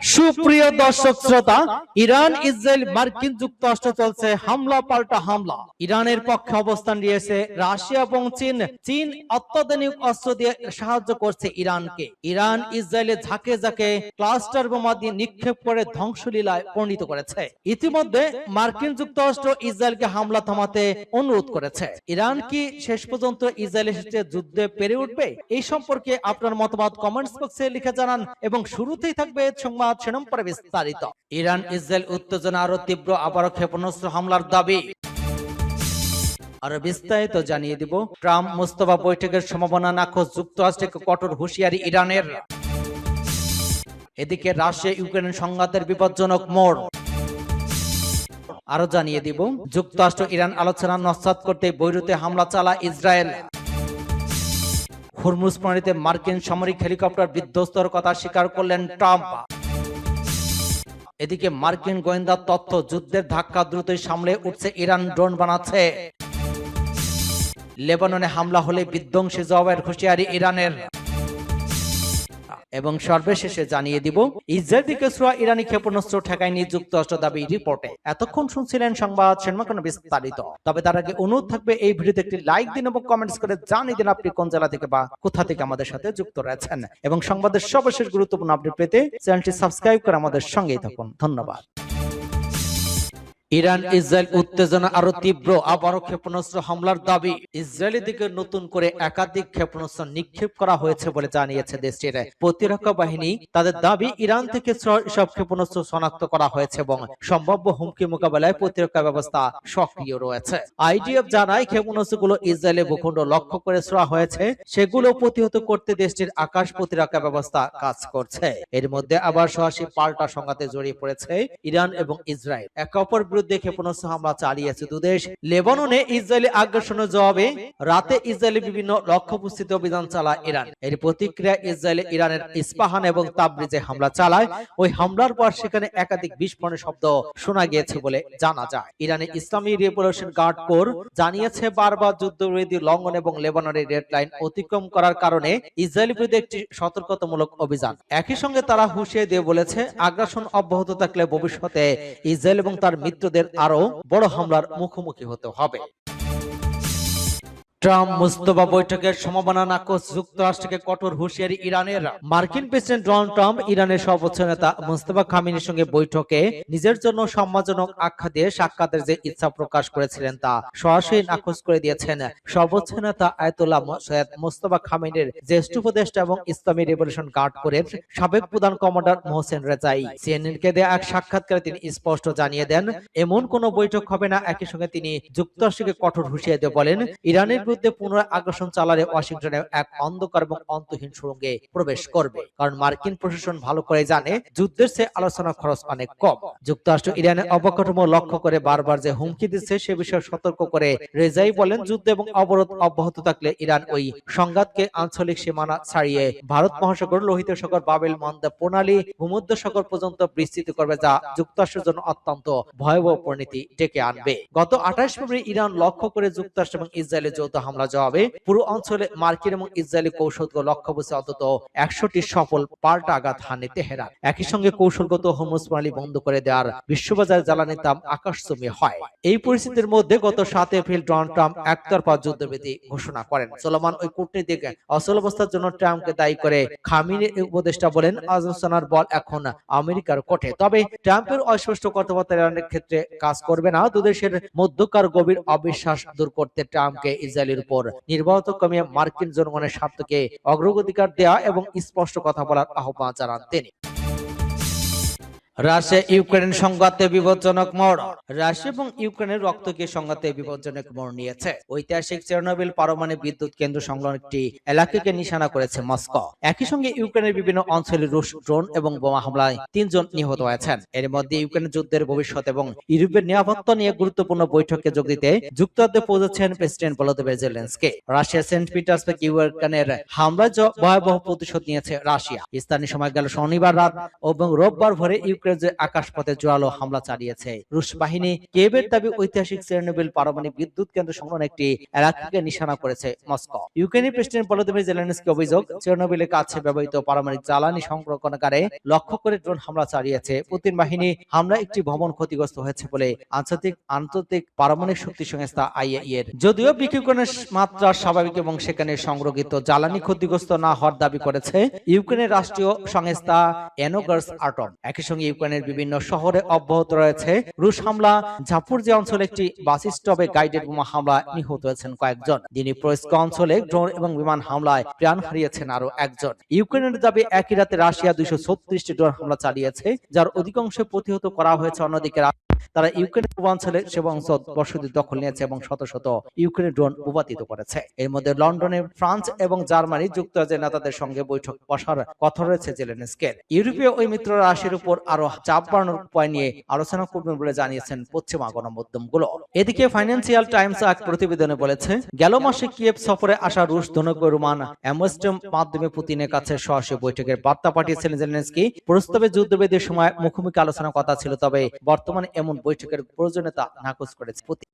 সুপ্রিয় দর্শক শ্রোতা, ইরান ইসরায়েল মার্কিন যুক্তরাষ্ট্র চলছে হামলা পাল্টা হামলা। ইরানের পক্ষে অবস্থান নিয়েছে রাশিয়া এবং চীন। চীন অত্যাধুনিক অস্ত্র দিয়ে সাহায্য করছে ইরানকে। ইরান ইসরায়েলে ঝাঁকে ঝাঁকে ক্লাস্টার বোমা দিয়ে নিক্ষেপ করে ধ্বংসলীলায় পরিণত করেছে। ইতিমধ্যে মার্কিন যুক্তরাষ্ট্র ইসরায়েলকে হামলা থামাতে অনুরোধ করেছে। ইরান কি শেষ পর্যন্ত ইসরায়েলের সাথে যুদ্ধে পেরে উঠবে? এই সম্পর্কে আপনার মতামত কমেন্টস বক্সে লিখে জানান এবং শুরুতেই থাকবে সংবাদ শিরোনাম পরে বিস্তারিত। ইরান ইসরায়েল উত্তেজনা আরো তীব্র, আবারও ক্ষেপণাস্ত্র হামলার দাবি। আরো বিস্তারিত জানিয়ে দিব। ট্রাম্প মুস্তফা বৈঠকের সম্ভাবনা নাকচ, যুক্তরাষ্ট্রকে কঠোর হুঁশিয়ারি ইরানের। এদিকে রাশিয়া ইউক্রেন সংঘাতের বিপজ্জনক মোড়। আরো জানিয়ে দিব, যুক্তরাষ্ট্র ইরান আলোচনা নস্যাৎ করতে বৈরুতে হামলা চালায় ইসরায়েল। হরমুজ প্রণালীতে মার্কিন সামরিক হেলিকপ্টার বিধ্বস্তর কথা স্বীকার করলেন ট্রাম্প। এদিকে মার্কিন গোয়েন্দা তথ্য, যুদ্ধের ধাক্কা দ্রুতই সামলে উঠছে ইরান, ড্রোন বানাচ্ছে। লেবাননে হামলা হলে বিধ্বংসী জবাবের হুঁশিয়ারি ইরানের। এবং সর্বশেষে জানিয়ে দিব, ইসরায়েল দিকে ছোড়া ইরানি ক্ষেপণাস্ত্র ঠেকায়নি যুক্তরাষ্ট্র দাবি রিপোর্টে। এতক্ষণ শুনছিলেন সংবাদ শিরোনাম বিস্তারিত। তবে তার আগে অনুরোধ থাকবে এই ভিডিওতে একটি লাইক দিন এবং কমেন্টস করে জানিয়ে দিন আপনি কোন জেলা থেকে বা কোথা থেকে আমাদের সাথে যুক্ত রয়েছেন, এবং সংবাদের সর্বশেষ গুরুত্বপূর্ণ আপডেট পেতে চ্যানেলটি সাবস্ক্রাইব করে আমাদের সঙ্গেই থাকুন। ধন্যবাদ। ইরান ইসরায়েল উত্তেজনা আরো তীব্র, আবারও ক্ষেপণাস্ত্র হামলার দাবি। ইসরায়েলের দিকে নতুন করে একাধিক ক্ষেপণাস্ত্র নিক্ষেপ করা হয়েছে বলে জানিয়েছে দেশটির প্রতিরক্ষা বাহিনী। তাদের দাবি, ইরান থেকে সব ক্ষেপণাস্ত্র শনাক্ত করা হয়েছে এবং সম্ভাব্য হুমকি মোকাবেলায় প্রতিরক্ষা ব্যবস্থা সক্রিয় রয়েছে। আইডিএফ জানায়, ক্ষেপণাস্ত্রগুলো ইসরায়েলের ভূখণ্ড লক্ষ্য করে ছোড়া হয়েছে, সেগুলো প্রতিহত করতে দেশটির আকাশ প্রতিরক্ষা ব্যবস্থা কাজ করছে। এর মধ্যে আবার সরাসরি পাল্টা সংঘাতে জড়িয়ে পড়েছে ইরান এবং ইসরায়েল। একে অপর ক্ষেপণাস্ত্র হামলা চালিয়েছে দুদেশ। লেবাননে ইসরায়েলি আগ্রাসনের জবাবে রাতে ইসরায়েলি বিভিন্ন লক্ষ্যবস্তিতে অভিযান চালায় ইরান। এর প্রতিক্রিয়া ইসরায়েল ইরানের ইস্পাহান এবং তাবরিজে হামলা চালায়। ওই হামলার পর সেখানে একাধিক বিস্ফোরণের শব্দ শোনা গিয়েছে বলে জানা যায়। ইরানের ইসলামী রেভলিউশন গার্ড কোর জানিয়েছে, বারবার যুদ্ধবিরতি লঙ্ঘন এবং লেবাননের রেড লাইন অতিক্রম করার কারণে ইসরায়েলের বিরুদ্ধে একটি সতর্কতামূলক অভিযান। একই সঙ্গে তারা হুঁশিয়ারি দিয়ে বলেছে, আগ্রাসন অব্যাহত থাকলে ভবিষ্যতে ইসরায়েল এবং তার মিত্রদের আরো বড় হামলার মুখোমুখি হতে হবে। ট্রাম্প মুস্তফা বৈঠকের সম্ভাবনা নাকচ, যুক্তরাষ্ট্রকে কঠোর হুঁশিয়ারি ইরানের। মার্কিন প্রেসিডেন্ট ডোনাল্ড ট্রাম্প ইরানের সর্বোচ্চ নেতা মুস্তফা খামেনির সঙ্গে বৈঠকে নিজের জন্য সম্মানজনক আখ্যা দিয়ে সাক্ষাতের যে ইচ্ছা প্রকাশ করেছিলেন তা সরাসরি নাকচ করে দিয়েছেন সর্বোচ্চ নেতা আয়াতুল্লাহ সৈয়দ মুস্তফা খামেনির জ্যেষ্ঠ উপদেষ্টা এবং ইসলামী রেভলিউশন গার্ড কোরের সাবেক প্রধান কমান্ডার মোহসেন রেজাই। সিএনএনকে দেয়া এক সাক্ষাৎকারে তিনি স্পষ্ট জানিয়ে দেন, এমন কোনো বৈঠক হবে না। একই সঙ্গে তিনি যুক্তরাষ্ট্রকে কঠোর হুঁশিয়ারি দিয়ে বলেন, ইরানের বিরুদ্ধে পুনরায় আগ্রাসন চালালে ওয়াশিংটনে এক অন্ধকার এবং অন্তহীন সুড়ঙ্গে প্রবেশ করবে। কারণ মার্কিন প্রশাসন ভালো করে জানে, যুদ্ধের চেয়ে আলোচনা খরচ অনেক কম। যুক্তরাষ্ট্র ইরানের অবকাঠামো লক্ষ্য করে বারবার যে হুমকি দিচ্ছে সে বিষয়ে সতর্ক করে রেজাই বলেন, যুদ্ধ এবং অবরোধ অব্যাহত থাকলে ইরান ওই সংঘাতকে আঞ্চলিক সীমানা ছাড়িয়ে ভারত মহাসাগর, লোহিত সাগর, বাবেল মান্দব প্রণালী, ভূমধ্য সাগর পর্যন্ত বিস্তৃত করবে, যা যুক্তরাষ্ট্রের জন্য অত্যন্ত ভয়াবহ পরিণতি ডেকে আনবে। গত 28 ফেব্রুয়ারি ইরান লক্ষ্য করে যুক্তরাষ্ট্র এবং ইসরায়েলের যৌথ হামলা জবাবে পুরো অঞ্চলে মার্কিন এবং ইসরায়েলি কৌশলগত লক্ষ্যবস্তু অন্তত 100টি সফল পাল্টা আঘাত হানে তেহরান। একই সঙ্গে কৌশলগত হরমুজ প্রণালী বন্ধ করে দেওয়ার বিশ্ববাজার জ্বালানির দাম আকাশচুম্বী হয়। এই পরিস্থিতির মধ্যে গত 7 এপ্রিল ডোনাল্ড ট্রাম্প একতরফা যুদ্ধবিরতি ঘোষণা করেন। চলমান ওই কূটনীতিক অচলাবস্থার জন্য ট্রাম্পকে দায়ী করে খামেনির উপদেষ্টা বলেন, আলোচনার বল এখন আমেরিকার কোর্টে। তবে ট্রাম্পের অস্পষ্ট কথাবার্তা ইরানের ক্ষেত্রে কাজ করবে না। দুদেশের মধ্যকার গভীর অবিশ্বাস দূর করতে ট্রাম্পকে ইসরায়েলের উপর নির্ভরতা কমিয়ে মার্কিন জনগণের স্বার্থকে অগ্রাধিকার দেওয়া এবং স্পষ্ট কথা বলার আহ্বান জানান তিনি। রাশিয়া ইউক্রেন সংঘাতে বিপজ্জনক মোড়। রাশিয়া এবং ইউক্রেনের রক্তকে সংঘাতে বিপজ্জনক মোড় নিয়েছে। ঐতিহাসিক চেরনোবিল পারমাণবিক বিদ্যুৎ কেন্দ্র সংলগ্ন একটি এলাকাকে নিশানা করেছে মস্কো। একই সঙ্গে ইউক্রেনের বিভিন্ন অঞ্চলে রুশ ড্রোন এবং বোমা হামলায় 3 জন নিহত হয়েছেন। এর মধ্যে ইউক্রেনের যুদ্ধের ভবিষ্যৎ এবং ইউরোপের নিরাপত্তা নিয়ে গুরুত্বপূর্ণ বৈঠকে যোগ দিতে যুক্তরাজ্যে পৌঁছেছেন প্রেসিডেন্ট ভলোদিমির জেলেনস্কি। রাশিয়ার সেন্ট পিটার্সবার্গ ইউক্রেনের হামলায় ভয়াবহ প্রতিশোধ নিয়েছে রাশিয়া। স্থানীয় সময় গেল শনিবার রাত এবং রোববার ভোরে ইউক্রেনের আকাশপথে জোরালো হামলা চালিয়েছে রুশ বাহিনী। কিয়েভের দাবি ঐতিহাসিক চেরনোবিল পারমাণবিক বিদ্যুৎ কেন্দ্র সংলগ্ন একটি এলাকাকে নিশানা করেছে মস্কো। ইউক্রেনের প্রেসিডেন্ট ভলোদিমির জেলেনস্কি অভিযোগ, চেরনোবিলের কাছে ব্যবহৃত পারমাণবিক জ্বালানি সংরক্ষণাগারে লক্ষ্য করে ড্রোন হামলা চালিয়েছে পুতিন বাহিনী। হামলা একটি ভবন ক্ষতিগ্রস্ত হয়েছে বলে আন্তর্জাতিক পারমাণবিক শক্তি সংস্থা আইএইএ এর। যদিও বিক্ষোভের মাত্রা স্বাভাবিক এবং সেখানে সংরক্ষিত জ্বালানি ক্ষতিগ্রস্ত না হওয়ার দাবি করেছে ইউক্রেনের রাষ্ট্রীয় সংস্থা এনোগার্স আটম। একই সঙ্গে ইউক্রেনের বিভিন্ন শহরে অব্যাহত রয়েছে রুশ হামলা। জাপোরিজিয়া অঞ্চলে একটি বাস স্টপে গাইডেড বোমা হামলায় নিহত হয়েছেন কয়েকজন। দিনিপ্রোস্ক অঞ্চলে ড্রোন এবং বিমান হামলায় প্রাণ হারিয়েছেন আরো একজন। ইউক্রেনের দাবি একই রাতে রাশিয়া 236টি ড্রোন হামলা চালিয়েছে, যার অধিকাংশ প্রতিহত করা হয়েছে। অন্যদিকে তারা ইউক্রেনের পূর্বাঞ্চলের সেবাংশ বসতি দখল নিয়েছে এবং শত শত ইউক্রেনের ড্রোন ভূপাতিত করেছে। এর মধ্যে লন্ডনে ফ্রান্স এবং জার্মানি যুক্তরাজ্যের নেতাদের সঙ্গে বৈঠক বসার কথা রয়েছে জেলেনস্কির। ইউরোপীয় ওই মিত্র রাশিয়ার উপর আরো চাপ বাড়ানোর উপায় নিয়ে আলোচনা করবেন বলে জানিয়েছেন পশ্চিমা গণমাধ্যমগুলো। এদিকে ফাইন্যান্সিয়াল টাইমস এক প্রতিবেদনে বলেছে, গেল মাসে কিয়েভ সফরে আসা রুশ জনক রোমান অ্যামস্ট্রম মাধ্যমে পুতিনের কাছে সরাসরি বৈঠকের বার্তা পাঠিয়েছিলেন জেলেনস্কি। প্রস্তাবে যুদ্ধবিরতির সময় মুখোমুখি আলোচনার কথা ছিল, তবে বর্তমানে এমন বৈঠকের প্রয়োজনীয়তা নাকচ করেছে পুতিন।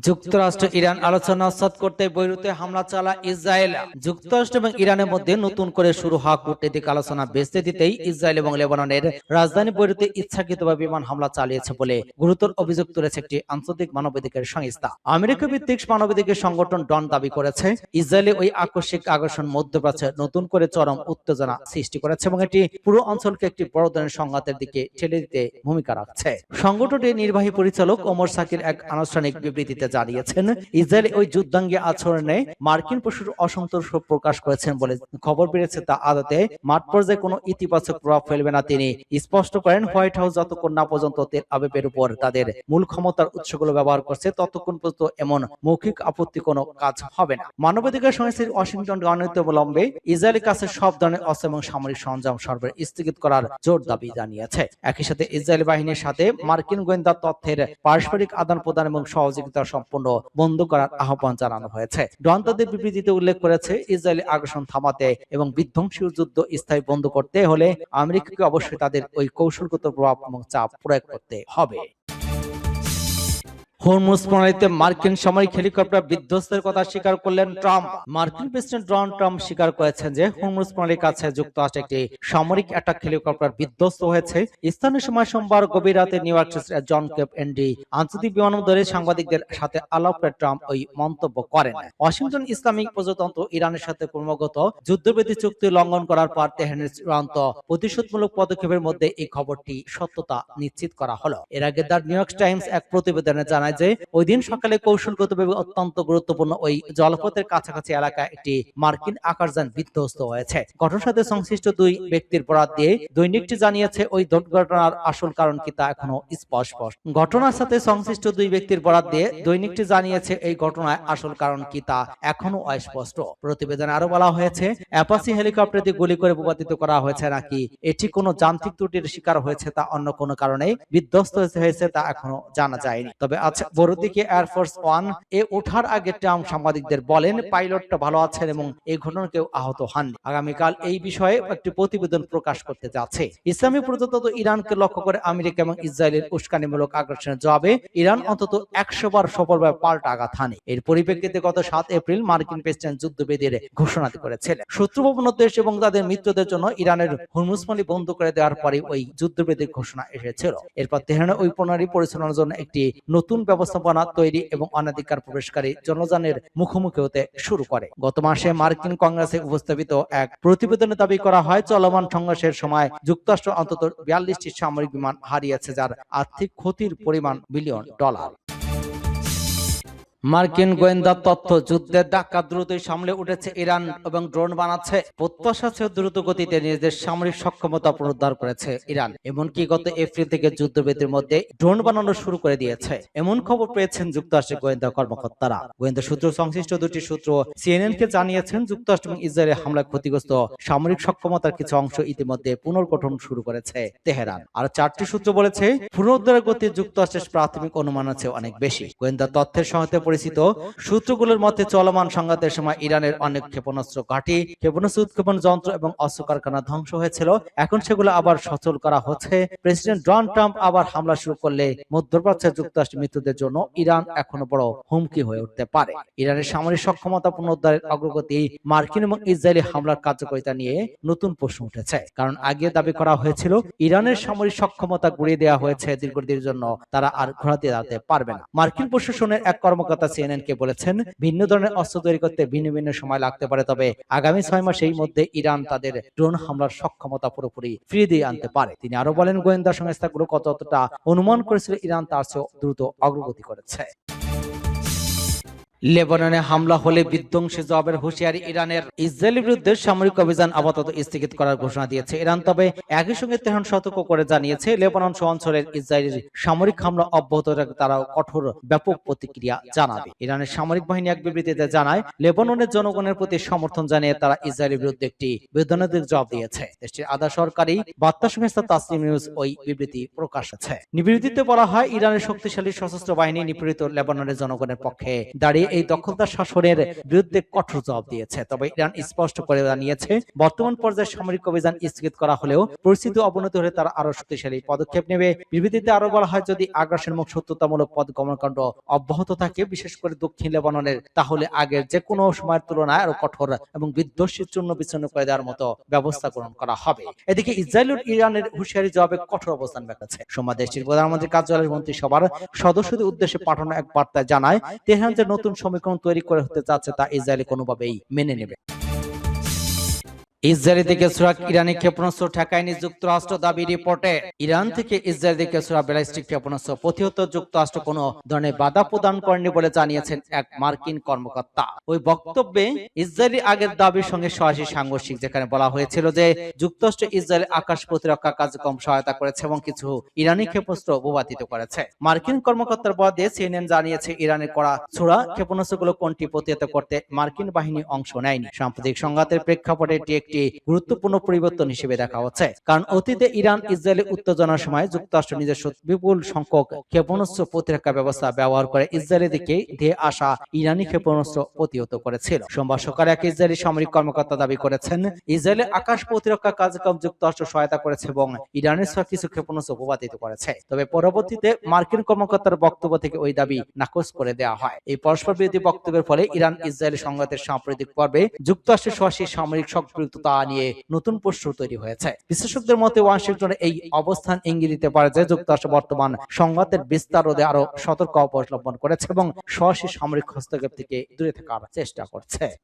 যুক্তরাষ্ট্র ইরান আলোচনা নস্যাৎ করতে বৈরুতে হামলা চালায় ইসরায়েল। যুক্তরাষ্ট্র এবং ইরানের মধ্যে নতুন করে শুরু হওয়া কূটনৈতিক আলোচনা ভেস্তে দিতেই ইসরায়েল এবং লেবাননের রাজধানী বৈরুতে ইচ্ছাকৃতভাবে বিমান হামলা চালিয়েছে বলে গুরুতর অভিযোগ তুলেছে একটি আন্তর্জাতিক মানবাধিকার সংস্থা। আমেরিকা ভিত্তিক মানবাধিকার সংগঠন ডন দাবি করেছে, ইসরায়েলে ওই আকস্মিক আগ্রাসন মধ্যপ্রাচ্যে নতুন করে চরম উত্তেজনা সৃষ্টি করেছে এবং এটি পুরো অঞ্চলকে একটি বড় ধরনের সংঘাতের দিকে ঠেলে দিতে ভূমিকা রাখছে। সংগঠনটির নির্বাহী পরিচালক ওমর সাকির এক আনুষ্ঠানিক বিবৃতিতে জানিয়েছেন, ইসরায়েল ওই যুদ্ধাঙ্গী আচরণে মার্কিন প্রচুর অসন্তোষ প্রকাশ করেছেন বলে খবর বেরিয়েছে। তা আদতে মাঠ পর্যায়ে কোনো ইতিবাচক প্রভাব ফেলবে না। তিনি স্পষ্ট করেন, হোয়াইট হাউস যতক্ষণ না পর্যন্ত তেল আবিবের উপর তাদের মূল ক্ষমতার উৎসগুলো ব্যবহার করছে ততক্ষণ পর্যন্ত এমন মৌখিক আপত্তি কোনো কাজ হবে না। মানবাধিকার সংস্থার ওয়াশিংটন অনতিবিলম্বে ইসরায়েলের কাছে সব ধরনের অস্ত্র এবং সামরিক সরঞ্জাম সরবরাহ স্থগিত করার জোর দাবি জানিয়েছে। একই সাথে ইসরায়েল বাহিনীর সাথে মার্কিন গোয়েন্দা তথ্যের পারস্পরিক আদান প্রদান এবং সহযোগিতা সম্পূর্ণ বন্ধ করার আহ্বান জানানো হয়েছে। ডন তাদের বিবৃতিতে উল্লেখ করেছে, ইসরায়েলি আগ্রাসন থামাতে এবং বিধ্বংসী যুদ্ধ স্থায়ী বন্ধ করতে হলে আমেরিকাকে অবশ্যই তাদের ওই কৌশলগত প্রভাব এবং চাপ প্রয়োগ করতে হবে। হরমুজ প্রণালীতে মার্কিন সামরিক হেলিকপ্টার বিধ্বস্তের কথা স্বীকার করলেন ট্রাম্প। মার্কিন প্রেসিডেন্ট ডোনাল্ড ট্রাম্প স্বীকার করেছেন যে হরমুজ প্রণালীর কাছে যুক্তরাষ্ট্রের একটি সামরিক অ্যাটাক হেলিকপ্টার বিধ্বস্ত হয়েছে। স্থানীয় সময় সোমবার গভীর রাতে নিউ ইয়র্ক জন কেপ এনডি আন্তর্জাতিক বিমানবন্দরে সাংবাদিকদের সাথে আলাপে ট্রাম্প ওই মন্তব্য করেন। ওয়াশিংটন ইসলামিক প্রজাতন্ত্র ইরানের সাথে ক্রমাগত যুদ্ধবিরতি চুক্তি লঙ্ঘন করার পর তেহরানের চূড়ান্ত প্রতিশোধমূলক পদক্ষেপের মধ্যে এই খবরটি সত্যতা নিশ্চিত করা হলো। এর আগে দ্য নিউ ইয়র্ক টাইমস এক প্রতিবেদনে জানায় যে ওই দিন সকালে কৌশলগতভাবে অত্যন্ত গুরুত্বপূর্ণ ওই জলপথের কাছাকাছি এলাকায় একটি মার্কিন আকাশযান বিধ্বস্ত হয়েছে। ঘটনার সাথে সংশ্লিষ্ট দুই ব্যক্তির বরাত দিয়ে দৈনিকটি জানিয়েছে, ওই দুর্ঘটনার আসল কারণ কি তা এখনো স্পষ্ট। ঘটনার সাথে সংশ্লিষ্ট দুই ব্যক্তির বরাত দিয়ে দৈনিকটি জানিয়েছে, এই ঘটনায় আসল কারণ কি তা এখনো অস্পষ্ট। প্রতিবেদনে আরো বলা হয়েছে, অ্যাপাচি হেলিকপ্টার দিয়ে গুলি করে ভূপাতিত করা হয়েছে নাকি এটি কোনো যান্ত্রিক ত্রুটির শিকার হয়েছে তা অন্য কোনো কারণে বিধ্বস্ত হয়েছে তা এখনো জানা যায়নি। তবে আচ্ছা, দিকে এয়ারফোর্স ওয়ান এ ওঠার আগে ট্রাম্প সাংবাদিকদের বলেন, পাইলটটা ভালো আছেন এবং এই ঘটনায় কেউ আহত হননি। আগামীকাল এই বিষয়ে একটি প্রতিবেদন প্রকাশ করতে যাচ্ছে। ইসলামী প্রজাতন্ত্র ইরানকে লক্ষ্য করে আমেরিকা এবং ইসরায়েলের উস্কানিমূলক আগ্রাসনের জবাবে ইরান অন্তত 100 বার সফলভাবে পাল্টা আঘাত হানে। এর পরিপ্রেক্ষিতে গত 7 এপ্রিল মার্কিন প্রেসিডেন্ট যুদ্ধবিরতির ঘোষণা করেছিলেন। শত্রুপূর্ণ দেশ এবং তাদের মিত্রদের জন্য ইরানের হরমুজ প্রণালী বন্ধ করে দেওয়ার পরে ওই যুদ্ধবিরতির ঘোষণা এসেছিল। এরপর তেহরানের ওই প্রণালী পরিচালনার জন্য একটি নতুন ব্যবস্থাপনা তৈরি এবং অনাধিকার প্রবেশকারী জনযানের মুখোমুখি হতে শুরু করে। গত মাসে মার্কিন কংগ্রেসে উপস্থাপিত এক প্রতিবেদনে দাবি করা হয়, চলমান সংঘর্ষের সময় যুক্তরাষ্ট্র অন্তত 42টি সামরিক বিমান হারিয়েছে, যার আর্থিক ক্ষতির পরিমাণ বিলিয়ন ডলার। মার্কিন গোয়েন্দা তথ্য, যুদ্ধের ধাক্কা দ্রুতই সামলে উঠেছে ইরান এবং ড্রোন বানাচ্ছে। প্রত্যাশা ছিল দ্রুত গতিতে নিজেদের সামরিক সক্ষমতা পুনরুদ্ধার করেছে ইরান। এমনকি গত এপ্রিল থেকে যুদ্ধবিরতির মধ্যে ড্রোন বানানো শুরু করে দিয়েছে, এমন খবর পেয়েছেন যুক্তরাষ্ট্রের গোয়েন্দা কর্মকর্তারা। গোয়েন্দা সূত্র সংশ্লিষ্ট দুটি সূত্র সিএনএনকে জানিয়েছেন, যুক্তরাষ্ট্র এবং ইসরায়েলের হামলায় ক্ষতিগ্রস্ত সামরিক সক্ষমতার কিছু অংশ ইতিমধ্যে পুনর্গঠন শুরু করেছে তেহরান। আর 4টি সূত্র বলেছে, পুনরুদ্ধারের গতি যুক্তরাষ্ট্রের প্রাথমিক অনুমান আছে অনেক বেশি। গোয়েন্দা তথ্যের সহায়তায় পরিচিত সূত্রগুলোর মতে চলমান সংঘাতের সময় ইরানের অনেক ক্ষেপণাস্ত্র ঘাঁটি, ক্ষেপণাস্ত্র উৎক্ষেপণ যন্ত্র এবং অস্ত্র কারখানা ধ্বংস হয়েছিল। এখন সেগুলো আবার সচল করা হচ্ছে। প্রেসিডেন্ট ডোনাল্ড ট্রাম্প আবার হামলা শুরু করলে মধ্যপ্রাচ্যের যুক্তরাষ্ট্রের মিত্রদের জন্য ইরান এখনো বড় হুমকি হয়ে উঠতে পারে। ইরানের সামরিক সক্ষমতা পুনরুদ্ধারের অগ্রগতি, মার্কিন এবং ইসরায়েলি হামলার কার্যকারিতা নিয়ে নতুন প্রশ্ন উঠেছে। কারণ আগে দাবি করা হয়েছিল ইরানের সামরিক সক্ষমতা গুড়িয়ে দেওয়া হয়েছে, দীর্ঘদিনের জন্য তারা আর ঘোরাতে দাঁড়াতে পারবে না। মার্কিন প্রশাসনের এক কর্মকর্তা সিএনএনকে বলেছেন, ভিন্ন ধরনের অস্ত্র তৈরি করতে ভিন্ন ভিন্ন সময় লাগতে পারে, তবে আগামী 6 মাসের মধ্যে ইরান তাদের ড্রোন হামলার সক্ষমতা পুরোপুরি ফিরিয়ে দিয়ে আনতে পারে। তিনি আরো বলেন, গোয়েন্দা সংস্থাগুলো কতটা অনুমান করেছিল ইরান তার চেয়ে দ্রুত অগ্রগতি করেছে। লেবাননে হামলা হলে বিধ্বংসী জবাবের হুঁশিয়ারি ইরানের। ইসরায়েলের বিরুদ্ধে সামরিক অভিযান আপাতত স্থগিত করার ঘোষণা দিয়েছে ইরান, তবে একই সঙ্গে তেহরান সতর্ক করে জানিয়েছে লেবানন সহ অঞ্চলের ইসরায়েলের সামরিক হামলা অব্যাহত রাখতে তারাও কঠোর ব্যাপক প্রতিক্রিয়া জানাবে। ইরানের সামরিক বাহিনী এক বিবৃতিতে জানায়, লেবাননের জনগণের প্রতি সমর্থন জানিয়ে তারা ইসরায়েলের বিরুদ্ধে একটি বেদনাদায়ক জবাব দিয়েছে। দেশটির আধা সরকারি বার্তা সংস্থা তাসনিম নিউজ ওই বিবৃতি প্রকাশ করেছে। বিবৃতিতে বলা হয়, ইরানের শক্তিশালী সশস্ত্র বাহিনী নিপীড়িত লেবাননের জনগণের পক্ষে দাঁড়িয়ে এই দখলদার শাসনের বিরুদ্ধে কঠোর জবাব দিয়েছে। তবে ইরান স্পষ্ট করে জানিয়েছে, বর্তমান পর্যায়ে সামরিক অভিযান স্থগিত করা হলেও পরিস্থিতি অবনতি হলে তারা আরো শক্তিশালী পদক্ষেপ নেবে। বিবৃতিতে আরো বলা হয়, যদি আগ্রাসনমুখ শত্রুতামূলক পথ গমনকাণ্ড অব্যাহত থাকে, বিশেষ করে দক্ষিণ লেবাননের, তাহলে আগের যে কোনো সময়ের তুলনায় আরো কঠোর এবং বিধ্বংসী চূর্ণ বিচ্ছিন্ন করে দেওয়ার মতো ব্যবস্থা গ্রহণ করা হবে। এদিকে ইসরায়েল ও ইরানের হুঁশিয়ারি জবাবে কঠোর অবস্থান রেখেছে। সোমবার দেশটির প্রধানমন্ত্রীর কার্যালয়ের মন্ত্রিসভার সদস্যদের উদ্দেশ্যে পাঠানো এক বার্তায় জানায়, তেহরান যে নতুন সমীকরণ তৈরি করে হতে যাচ্ছে তা ইসরায়েল কোনোভাবেই মেনে নেবে। ইসরায়েল থেকে সুরাক ইরানি ক্ষেপণাস্ত্র ঠেকায়নি যুক্তরাষ্ট্র, দাবি রিপোর্টে। ইরান থেকে ইসরায়েল থেকে সুরা ব্যালিস্টিক ক্ষেপণাস্ত্র প্রতিহত যুক্তরাষ্ট্র কোনো ধরনের বাধা প্রদান করেনি বলে জানিয়েছেন এক মার্কিন কর্মকর্তা। ওই বক্তব্যে ইসরায়েলি আগের দাবির সঙ্গে সরাসরি সাংঘর্ষিক, যেখানে বলা হয়েছিল যে যুক্তরাষ্ট্র ইসরায়েলের আকাশ প্রতিরক্ষা কার্যক্রম সহায়তা করেছে এবং কিছু ইরানি ক্ষেপণাস্ত্র ভূপাতিত করেছে। মার্কিন কর্মকর্তার বরাতে সিএনএন জানিয়েছে, ইরানের করা ছোড়া ক্ষেপণাস্ত্রগুলো কোনটি প্রতিহত করতে মার্কিন বাহিনী অংশ নেয়নি। সাম্প্রতিক সংঘাতের প্রেক্ষাপটে এটি একটি গুরুত্বপূর্ণ পরিবর্তন হিসেবে দেখা হচ্ছে, কারণ অতীতে ইরান ইসরায়েলের উত্তেজনার সময় যুক্তরাষ্ট্র নিজস্ব বিপুল সংখ্যক ক্ষেপণাস্ত্র প্রতিরক্ষা ব্যবস্থা ব্যবহার করে ইসরায়েলের দিকে ধেয়ে আসা ইরানি ক্ষেপণাস্ত্র প্রতিহত করেছিল। সোমবার সকালে এক ইসরায়েলি সামরিক কর্মকর্তা দাবি করেছেন, ইসরায়েলের আকাশ প্রতিরক্ষা কার্যক্রম যুক্তরাষ্ট্র সহায়তা করেছে এবং ইরানের কিছু ক্ষেপণাস্ত্র ভূপাতিত করেছে। তবে পরবর্তীতে মার্কিন কর্মকর্তার বক্তব্য থেকে ওই দাবি নাকচ করে দেওয়া হয়। এই পরস্পর বিরোধী বক্তব্যের ফলে ইরান ইসরায়েলি সংঘাতের সাম্প্রতিক পর্বে যুক্তরাষ্ট্রের সরাসরি সামরিক সম্পৃক্ততা নিয়ে নতুন প্রশ্ন তৈরি হয়েছে। বিশেষজ্ঞদের মতে ওয়াশিংটনের এই অবস্থান ইঙ্গিত দিতে পারে যে যুক্তরাষ্ট্র বর্তমান সংঘাতের বিস্তার রোধে আরো সতর্ক অবলম্বন করেছে এবং সরাসরি সামরিক হস্তক্ষেপ থেকে দূরে থাকার চেষ্টা করছে।